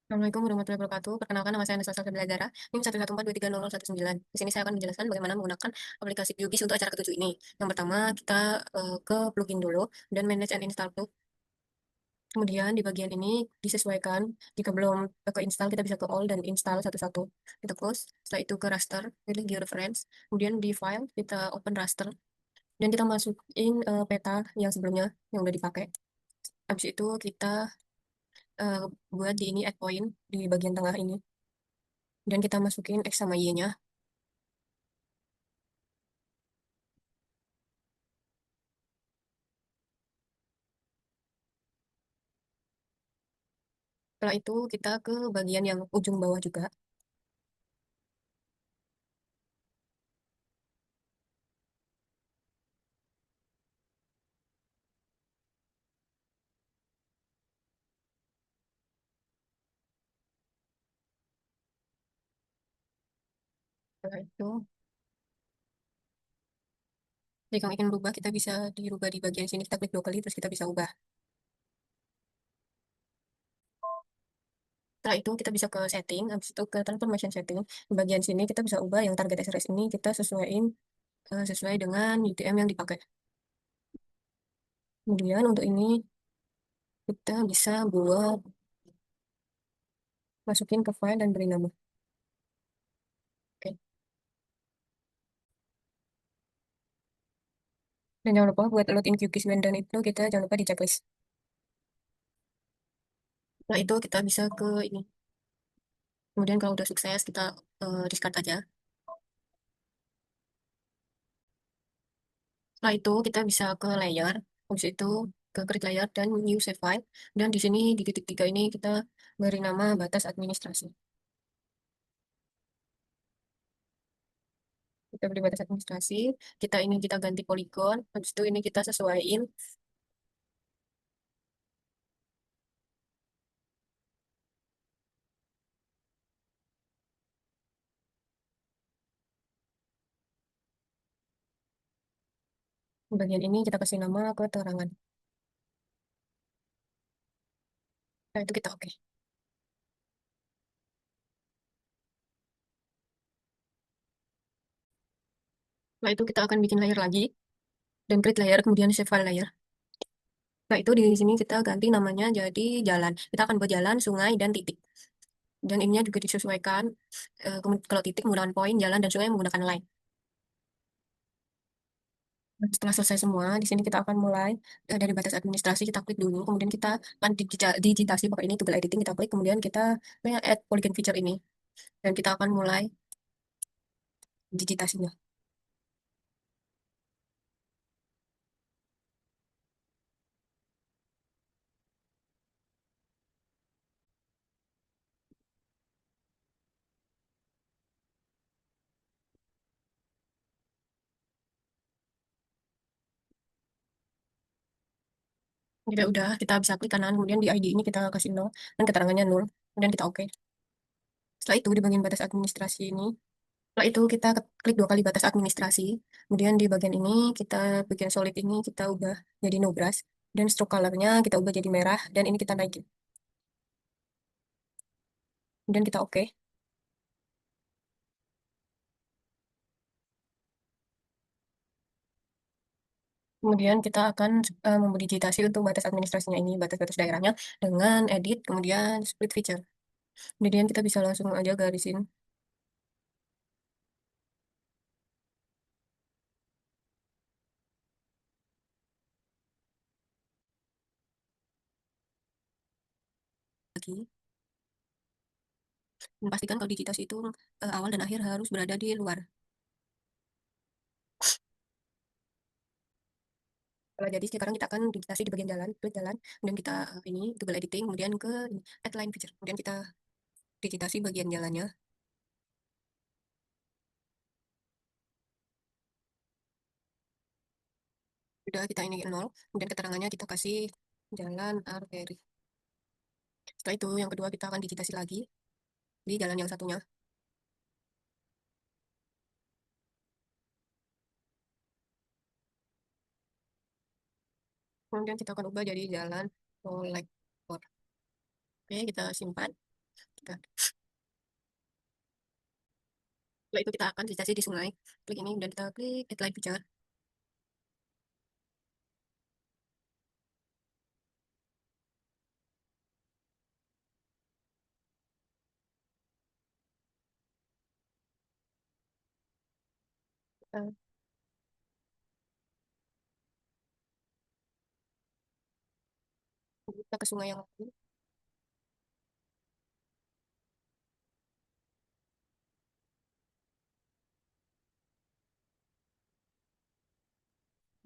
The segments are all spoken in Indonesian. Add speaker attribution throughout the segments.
Speaker 1: Assalamualaikum warahmatullahi wabarakatuh. Perkenalkan, nama saya Nasa Belajar. Ini 114230019. Di sini saya akan menjelaskan bagaimana menggunakan aplikasi QGIS untuk acara ketujuh ini. Yang pertama, kita ke plugin dulu dan manage and install plug. Kemudian di bagian ini disesuaikan. Jika belum ke install, kita bisa ke all dan install satu-satu. Kita close. Setelah itu ke raster, pilih georeference. Kemudian di file, kita open raster. Dan kita masukin peta yang sebelumnya, yang udah dipakai. Habis itu kita eh, buat di ini add point di bagian tengah ini. Dan kita masukin X sama Y-nya. Setelah itu kita ke bagian yang ujung bawah juga. Setelah itu, jika ingin berubah, kita bisa dirubah di bagian sini. Kita klik dua kali, terus kita bisa ubah. Setelah itu kita bisa ke setting, habis itu ke transformation setting. Di bagian sini kita bisa ubah yang target SRS ini kita sesuaiin sesuai dengan UTM yang dipakai. Kemudian untuk ini kita bisa buat masukin ke file dan beri nama. Oke. Dan jangan lupa buat load in QGIS dan itu kita jangan lupa di checklist. Nah itu kita bisa ke ini. Kemudian kalau udah sukses kita discard aja. Setelah itu kita bisa ke layer, habis itu ke create layer dan new save file. Dan di sini di titik tiga ini kita beri nama batas administrasi. Kita beri batas administrasi, kita ganti poligon, habis itu ini kita sesuaiin bagian ini kita kasih nama keterangan. Nah itu kita oke. Nah itu kita akan bikin layer lagi dan create layer kemudian save file layer. Nah itu di sini kita ganti namanya jadi jalan. Kita akan buat jalan, sungai dan titik. Dan ininya juga disesuaikan. Kalau titik menggunakan poin, jalan dan sungai menggunakan line. Setelah selesai semua, di sini kita akan mulai dari batas administrasi kita klik dulu, kemudian kita akan digitasi pakai ini toggle editing kita klik, kemudian kita add polygon feature ini dan kita akan mulai digitasinya. Jika udah kita bisa klik kanan, kemudian di ID ini kita kasih 0 dan keterangannya 0, kemudian kita oke. Setelah itu di bagian batas administrasi ini, setelah itu kita klik dua kali batas administrasi, kemudian di bagian ini kita bagian solid ini kita ubah jadi no brush dan stroke colornya kita ubah jadi merah dan ini kita naikin, kemudian kita oke. Kemudian kita akan memodifikasi untuk batas administrasinya ini, batas-batas daerahnya dengan edit, kemudian split feature. Kemudian kita bisa langsung aja garisin. Lagi. Dan pastikan kalau digitasi itu awal dan akhir harus berada di luar. Kalau jadi sekarang kita akan digitasi di bagian jalan, klik jalan, kemudian kita ini toggle editing, kemudian ke add line feature, kemudian kita digitasi bagian jalannya. Sudah kita ini 0, kemudian keterangannya kita kasih jalan arteri. Setelah itu yang kedua kita akan digitasi lagi di jalan yang satunya. Kemudian kita akan ubah jadi jalan kolektor. Oke, kita simpan. kita. Setelah itu kita akan visitasi di sungai. Klik ini dan kita klik apply picture. Eh, Kita ke sungai yang lain.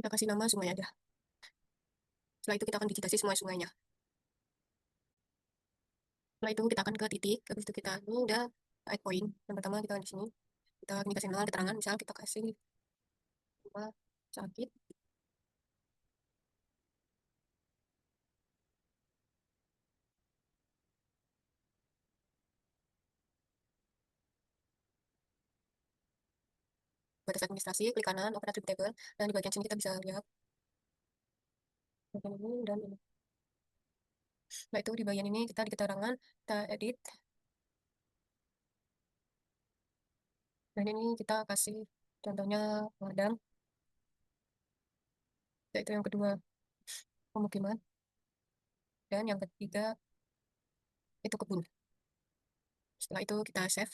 Speaker 1: Kita kasih nama sungai aja. Setelah itu kita akan visitasi semua sungainya. Setelah itu kita akan ke titik. Habis itu kita ini udah add point. Yang pertama kita di sini. Kita ini kasih nol keterangan. Misal kita kasih rumah sakit batas administrasi. Klik kanan open attribute table. Dan di bagian sini kita bisa lihat bagian ini dan ini. Setelah itu di bagian ini kita di keterangan kita edit. Dan ini kita kasih contohnya ladang. Yaitu yang kedua pemukiman. Dan yang ketiga itu kebun. Setelah itu kita save.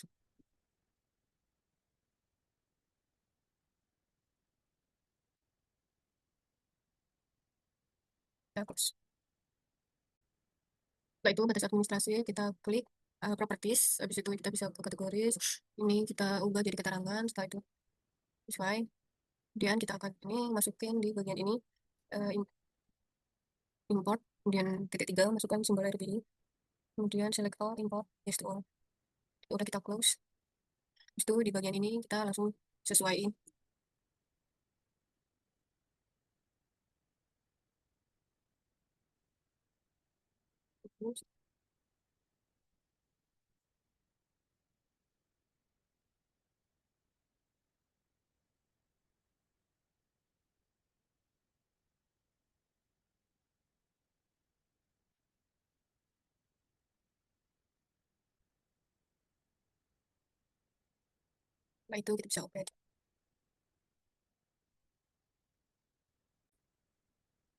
Speaker 1: Kita close. Setelah itu batas administrasi kita klik properties. Habis itu kita bisa ke kategoris. Ini kita ubah jadi keterangan. Setelah itu sesuai. Kemudian kita akan ini masukin di bagian ini eh, import. Kemudian titik tiga masukkan simbol RGB. Kemudian select all import yes to all. Udah kita close. Habis itu di bagian ini kita langsung sesuaiin. Setelah itu kita bisa open.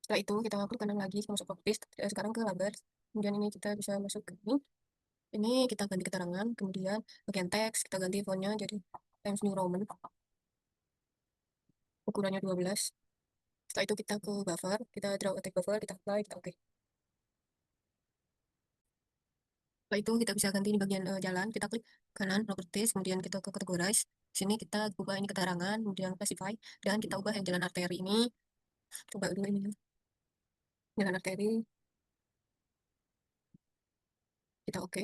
Speaker 1: Setelah itu kita klik kanan lagi masuk properties. Sekarang ke label. Kemudian ini kita bisa masuk ke ini. Ini kita ganti keterangan. Kemudian bagian teks kita ganti fontnya jadi Times New Roman. Ukurannya 12. Setelah itu kita ke buffer. Kita draw a text buffer. Kita apply. Kita oke. Setelah itu kita bisa ganti di bagian jalan. Kita klik kanan properties. Kemudian kita ke categorize. Sini kita ubah ini keterangan. Kemudian classify. Dan kita ubah yang jalan arteri ini. Coba dulu ini. Jalan arteri. Kita oke.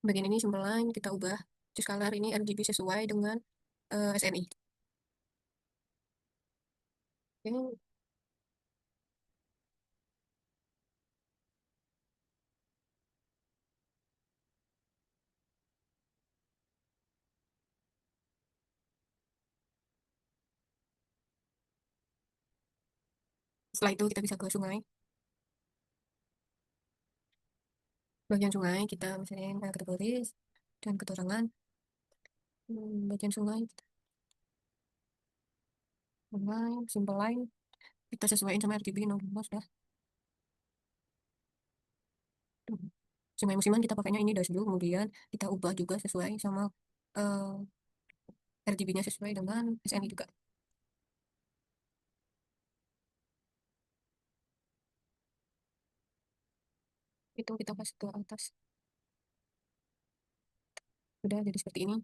Speaker 1: Bagian ini symbol line kita ubah. Choose color ini RGB sesuai dengan SNI. Oke. Setelah itu kita bisa ke sungai. Bagian sungai kita misalnya kategori dan keterangan. Bagian sungai, sungai, simple line. Kita sesuaiin sama RGB 16 dah. Sungai musiman kita pakainya ini dash blue. Kemudian kita ubah juga sesuai sama RGB-nya sesuai dengan SNI juga. Itu kita kasih ke atas. Udah jadi seperti ini.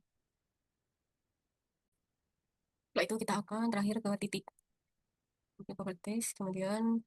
Speaker 1: Setelah itu kita akan terakhir ke titik. Properties, kemudian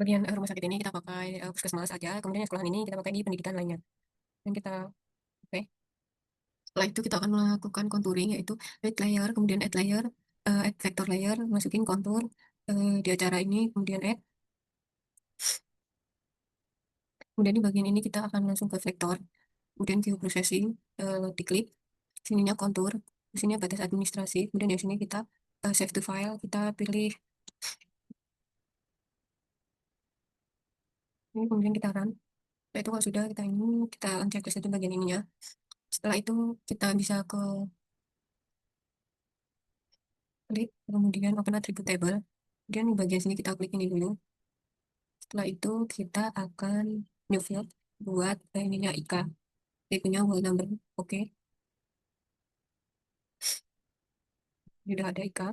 Speaker 1: bagian rumah sakit ini kita pakai puskesmas aja. Kemudian yang sekolah ini kita pakai di pendidikan lainnya. Dan kita oke. Setelah itu kita akan melakukan contouring yaitu add layer, kemudian add layer, add vector layer, masukin kontur. di acara ini, kemudian add. Kemudian di bagian ini kita akan langsung ke vektor, kemudian view processing, diklik, sininya kontur, di sini batas administrasi, kemudian di sini kita save to file, kita pilih ini, kemudian kita run. Setelah itu kalau sudah kita ini, kita checklist itu bagian ininya. Setelah itu kita bisa ke klik, kemudian open attribute table. Kemudian di bagian sini kita klik ini dulu. Setelah itu kita akan new field buat ininya Ika. Tipenya whole number. Oke, sudah ada Ika.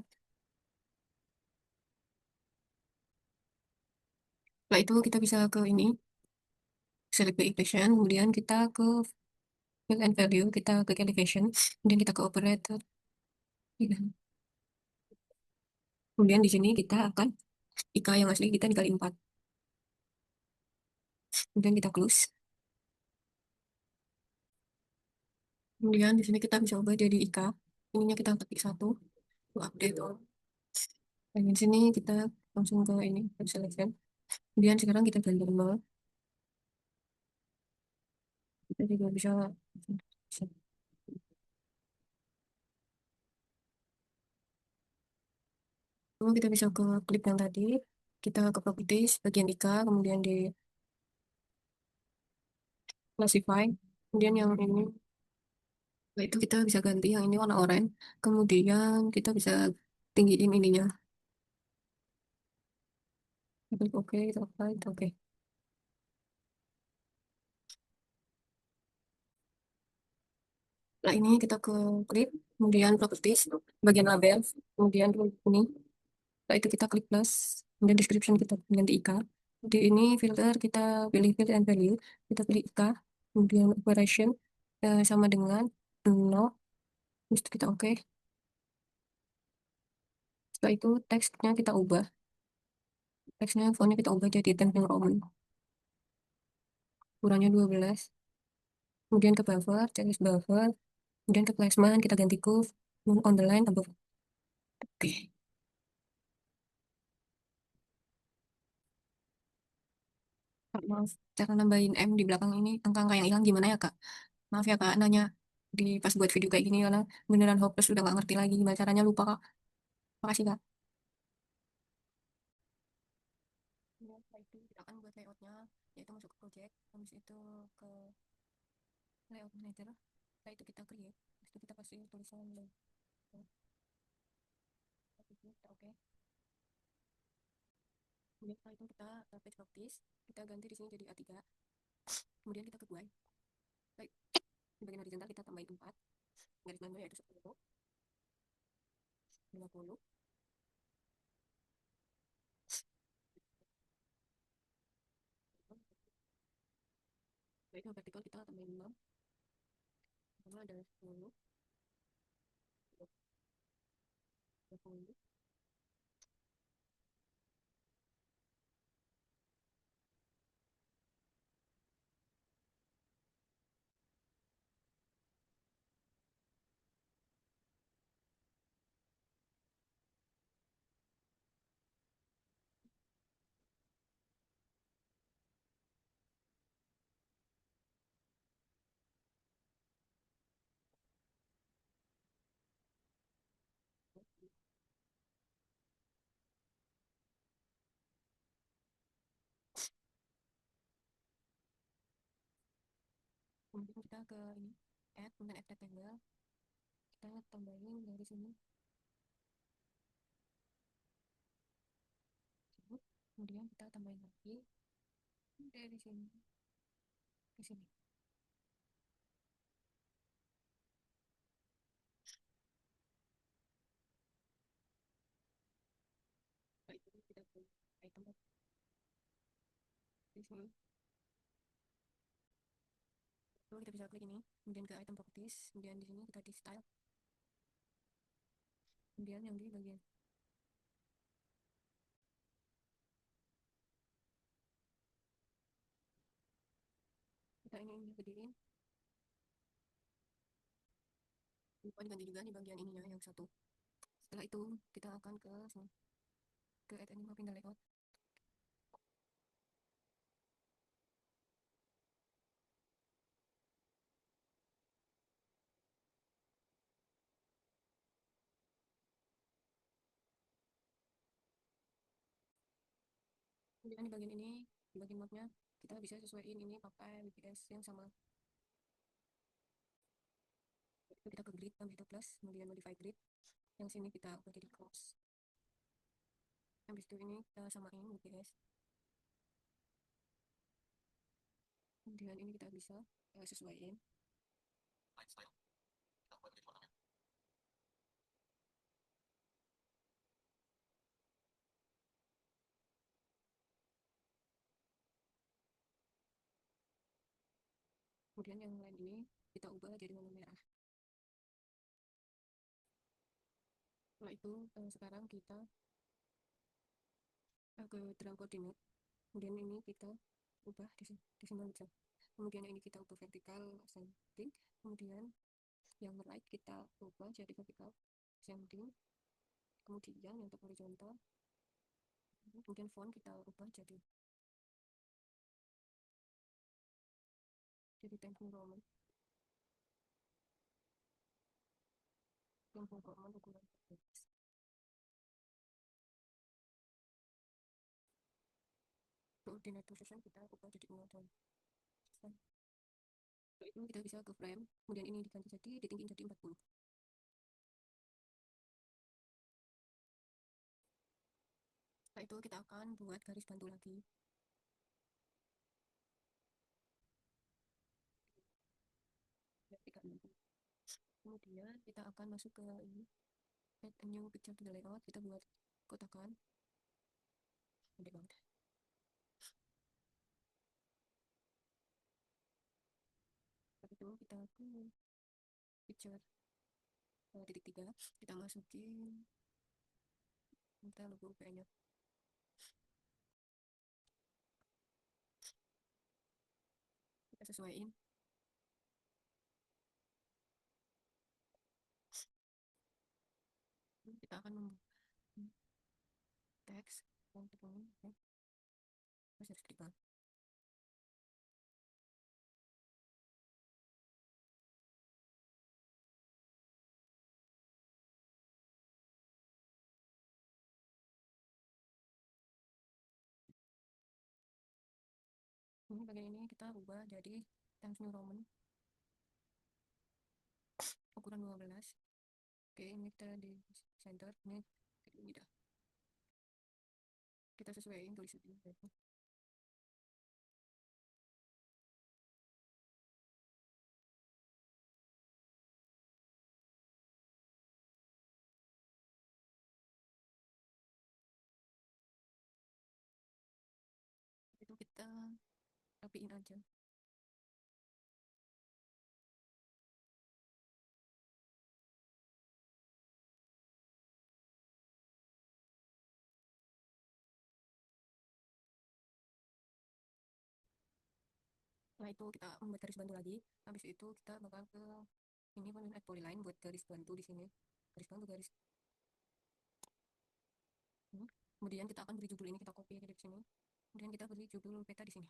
Speaker 1: Setelah itu kita bisa ke ini, select by equation, kemudian kita ke fill and value, kita ke elevation, kemudian kita ke operator. Kemudian di sini kita akan Ika yang asli kita dikali 4. Kemudian kita close. Kemudian di sini kita bisa ubah jadi Ika. Ininya kita ketik satu, to update all. Dan di sini kita langsung ke ini, ke selection. Kemudian sekarang kita ganti normal. Kita juga bisa, lalu kita bisa ke klik yang tadi, kita ke properties, bagian Ika, kemudian di classify, kemudian yang ini, nah itu kita bisa ganti yang ini warna oranye, kemudian kita bisa tinggiin ininya, klik oke, kita apply, kita oke. Nah ini kita ke klik, kemudian properties, bagian label, kemudian ini, setelah itu kita klik plus, kemudian description kita ganti Ika. Di ini filter kita pilih field and value, kita pilih Ika, kemudian operation sama dengan 0, terus kita oke. Setelah itu teksnya kita ubah, teksnya fontnya kita ubah jadi Times New Roman, ukurannya 12. Kemudian ke buffer, checklist buffer, kemudian ke placement kita ganti curve, on the line above. Oke. Kak, maaf, cara nambahin M di belakang ini, angka-angka yang hilang gimana ya, Kak? Maaf ya, Kak, nanya di pas buat video kayak gini, karena beneran hopeless, udah gak ngerti lagi gimana caranya, lupa, Kak. Makasih, Kak. Ya, setelah itu kita akan buat layoutnya, yaitu masuk ke project, habis itu ke layout manager, setelah itu kita create, habis itu kita kasih tulisan layout, habis itu kita oke. Kemudian setelah itu kita page properties, kita ganti di sini jadi A3, kemudian kita ke GUI. Baik, di bagian horizontal kita tambahin 4, garis bawah yaitu 10, 50. Baik, yang vertikal kita tambahin 6, pertama adalah 10, 20. Kemudian kita ke ini, add, kemudian add rectangle, kita tambahin dari sini, kemudian kita tambahin lagi dari sini ke sini. Baik, itu kita ke item di sini. Lalu kita bisa klik ini, kemudian ke item properties, kemudian di sini kita di style, kemudian yang di bagian kita ini gedein, lupa diganti juga di bagian ininya yang satu. Setelah itu kita akan ke sini. ke add animal pindah layout. Kemudian di bagian ini, di bagian mode-nya, kita bisa sesuaiin ini pakai WPS yang sama. Itu kita ke grid, habis itu plus, kemudian modify grid. Yang sini kita ubah jadi cross. Habis itu ini kita samain WPS. Kemudian ini kita bisa sesuaiin. Kemudian yang lain ini kita ubah jadi warna merah. Setelah itu sekarang kita ke draw coordinate. Kemudian ini kita ubah di sini aja. Kemudian ini kita ubah vertikal sending. Kemudian yang right kita ubah jadi vertikal sending. Kemudian yang untuk horizontal, kemudian font kita ubah jadi Times New Roman. Yang Roman ukuran 14. Coordinate position kita ubah jadi 0 dan 1. Itu kita bisa ke frame, kemudian ini diganti jadi ditinggiin jadi 40. Setelah itu kita akan buat garis bantu lagi. Kemudian kita akan masuk ke ini, add a new picture to the layout. Kita buat kotakan, gede banget. Setelah itu kita ke picture titik 3, kita masukin kita logo UPN-nya. Kita sesuaiin. Kita akan membuat teks untuk ini, masih harus klik. Ini bagian ini kita ubah jadi Times New Roman ukuran 12. Oke, ini kita di center, ini dah. Kita sesuaiin tulisan ini. Itu kita rapiin aja. Setelah itu kita membuat garis bantu lagi. Habis itu kita bakal ke ini add polyline buat garis bantu di sini. Garis bantu garis. Kemudian kita akan beri judul ini, kita copy dari sini. Kemudian kita beri judul peta di sini.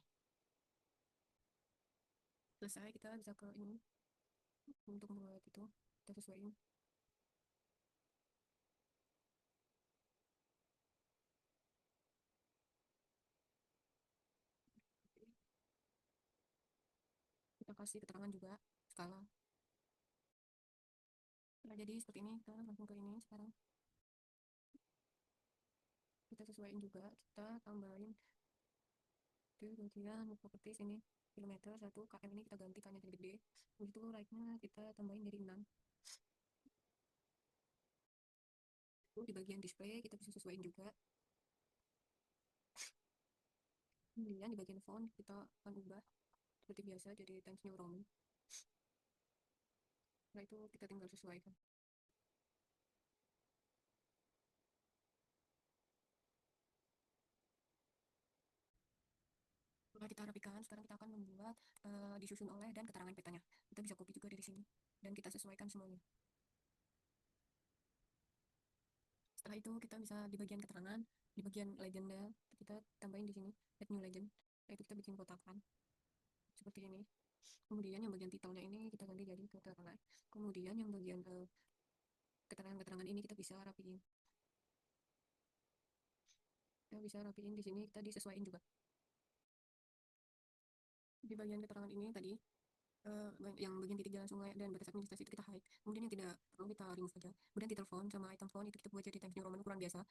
Speaker 1: Selesai, kita bisa ke ini untuk membuat itu kita sesuaiin. Kita kasih keterangan juga skala. Nah, jadi seperti ini, kita langsung ke ini sekarang. Kita sesuaiin juga, kita tambahin di bagian properti sini kilometer 1 km ini kita ganti kan jadi gede. Habis itu right-nya kita tambahin jadi 6. Itu di bagian display kita bisa sesuaiin juga. Kemudian di bagian font kita akan ubah seperti biasa jadi Times New Roman. Nah, itu kita tinggal sesuaikan. Setelah kita rapikan, sekarang kita akan membuat disusun oleh dan keterangan petanya. Kita bisa copy juga dari sini dan kita sesuaikan semuanya. Setelah itu kita bisa di bagian keterangan, di bagian legenda, kita tambahin di sini add new legend. Setelah itu kita bikin kotakan seperti ini. Kemudian yang bagian titelnya ini kita ganti jadi keterangan. Kemudian yang bagian keterangan-keterangan ini kita bisa rapiin. Kita bisa rapiin di sini, kita disesuaikan juga. Di bagian keterangan ini tadi yang bagian titik jalan sungai dan batas administrasi itu kita hide. Kemudian yang tidak perlu kita remove saja. Kemudian title font sama item font itu kita buat jadi Times New Roman ukuran biasa.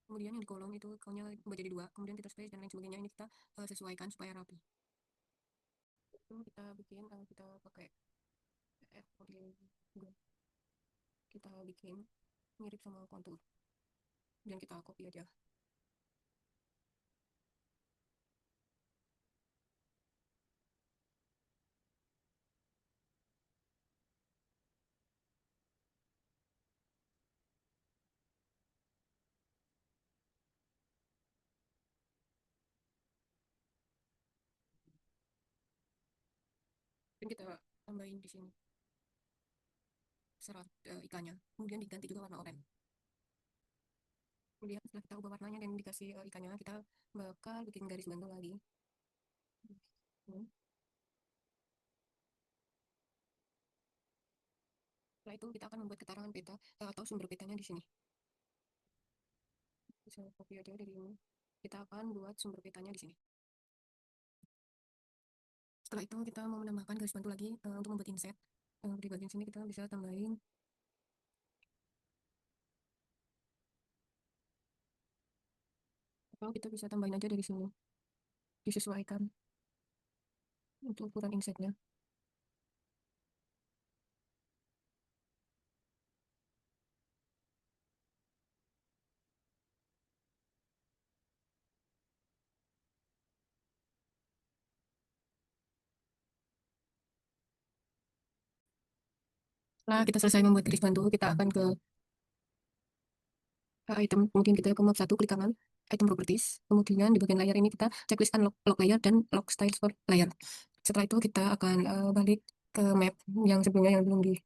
Speaker 1: Kemudian yang di kolom itu kolomnya buat jadi 2. Kemudian title space dan lain sebagainya ini kita sesuaikan supaya rapi. Itu kita bikin kita pakai kita bikin mirip sama kontur dan kita copy aja. Dan kita tambahin di sini serat ikannya. Kemudian diganti juga warna oranye. Kemudian setelah kita ubah warnanya dan dikasih ikannya, kita bakal bikin garis bantu lagi. Hmm. Setelah itu kita akan membuat keterangan peta atau sumber petanya di sini. Bisa copy aja dari ini. Kita akan buat sumber petanya di sini. Setelah itu kita mau menambahkan garis bantu lagi untuk membuat inset. Di bagian sini kita bisa tambahin atau kita bisa tambahin aja dari sini. Disesuaikan untuk ukuran insetnya. Setelah kita selesai membuat garis bantu, kita akan ke item. Kemudian kita ke map 1, klik kanan, item properties. Kemudian di bagian layer ini kita checklist unlock lock layer dan lock styles for layer. Setelah itu kita akan balik ke map yang sebelumnya yang belum di.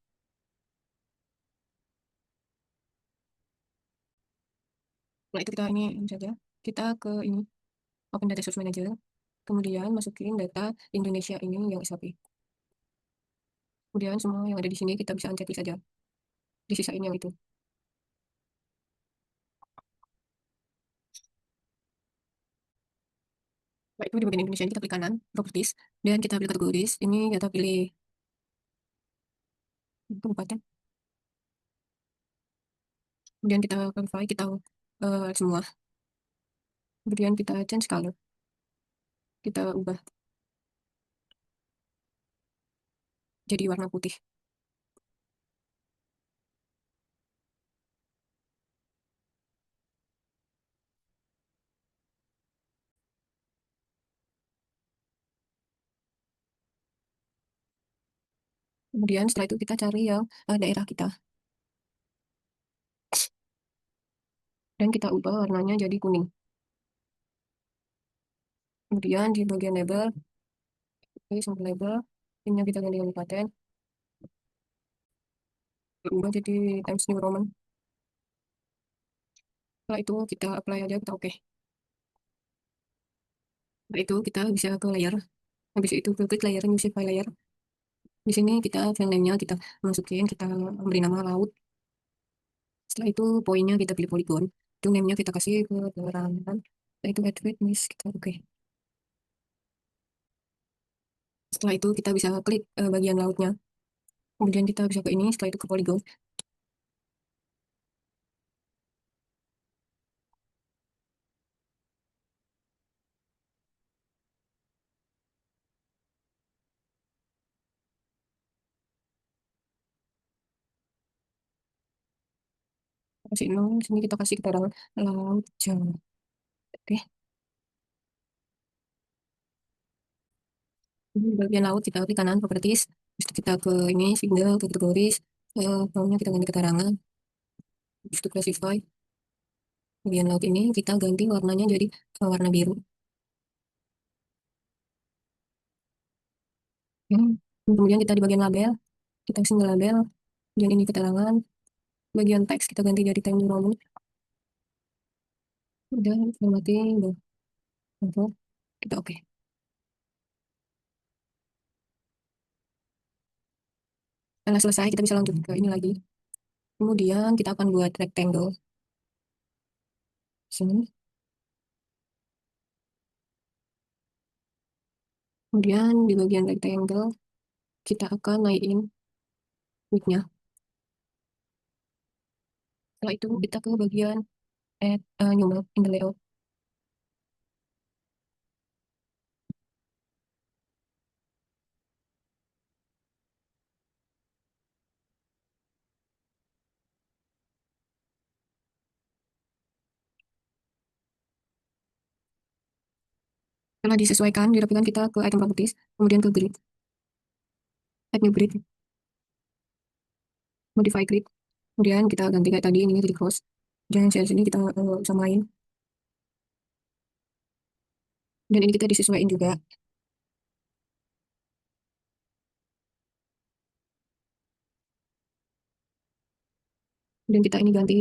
Speaker 1: Setelah itu kita ini saja. Kita ke ini, open data source manager. Kemudian masukin data Indonesia ini yang SAP. Kemudian semua yang ada di sini kita bisa unchecklist saja. Disisain yang itu. Setelah itu di bagian Indonesia ini kita klik kanan, properties, dan kita pilih kategoris. Ini kita pilih kabupaten. Kemudian kita verify, kita semua. Kemudian kita change color. Kita ubah jadi warna putih. Kemudian setelah itu kita cari yang daerah kita. Dan kita ubah warnanya jadi kuning. Kemudian di bagian label, sumber label, ini kita ganti kabupaten. Ubah jadi Times New Roman. Setelah itu kita apply aja, kita oke. Setelah itu kita bisa ke layer. Habis itu ke klik layer, new file layer. Di sini kita file name-nya kita masukin, kita beri nama laut. Setelah itu poinnya kita pilih polygon. Itu name-nya kita kasih ke penerangan. Setelah itu add witness, kita oke. Setelah itu kita bisa klik bagian lautnya. Kemudian kita bisa ke ini, setelah itu ke polygon. Kasih nol, sini kita kasih keterangan laut Jawa. Oke. Ini bagian laut kita klik kanan properties. Terus kita ke ini single ke kategoris. Maunya kita ganti keterangan. Terus to classify. Bagian laut ini kita ganti warnanya jadi warna biru. Hmm. Kemudian kita di bagian label, kita single label. Dan ini keterangan. Bagian teks kita ganti jadi Times New Roman. Udah formatting, udah info, kita oke. Setelah selesai, kita bisa lanjut ke ini lagi. Kemudian kita akan buat rectangle. Sini. Kemudian di bagian rectangle, kita akan naikin width-nya. Setelah itu, kita ke bagian add new map in the layout. Setelah disesuaikan, dirapikan, kita ke item properties, kemudian ke grid, add new grid, modify grid. Kemudian kita ganti kayak tadi, ini jadi cross. Dan sini kita samain. Dan ini kita disesuaikan juga. Dan kita ini ganti,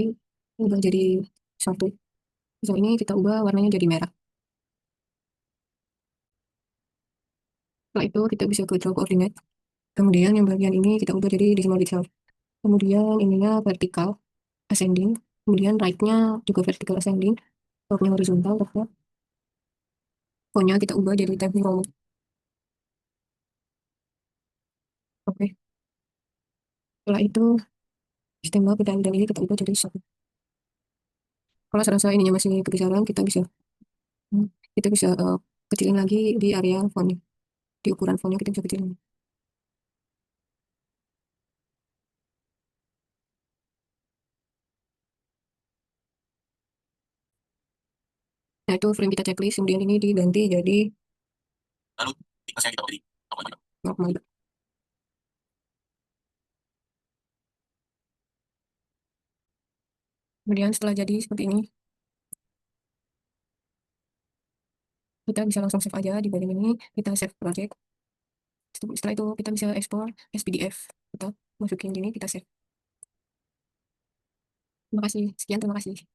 Speaker 1: ubah jadi satu. Misal ini kita ubah warnanya jadi merah. Setelah itu kita bisa ke draw coordinate. Kemudian yang bagian ini kita ubah jadi decimal itself. Kemudian ininya vertikal, ascending. Kemudian right-nya juga vertikal ascending. Top-nya horizontal, top-nya. Pokoknya kita ubah jadi type row. Oke. Setelah itu, sistem map dan ini kita ubah jadi satu. Kalau serasa ininya masih kebesaran, kita bisa kecilin lagi di area font. Di ukuran fontnya kita bisa kecilin. Nah, itu frame kita checklist, kemudian ini diganti jadi lalu dikasih kita beri normal. Kemudian setelah jadi seperti ini, kita bisa langsung save aja di bagian ini, kita save project. Setelah itu kita bisa ekspor as PDF. Kita masukin gini, kita save. Terima kasih. Sekian, terima kasih.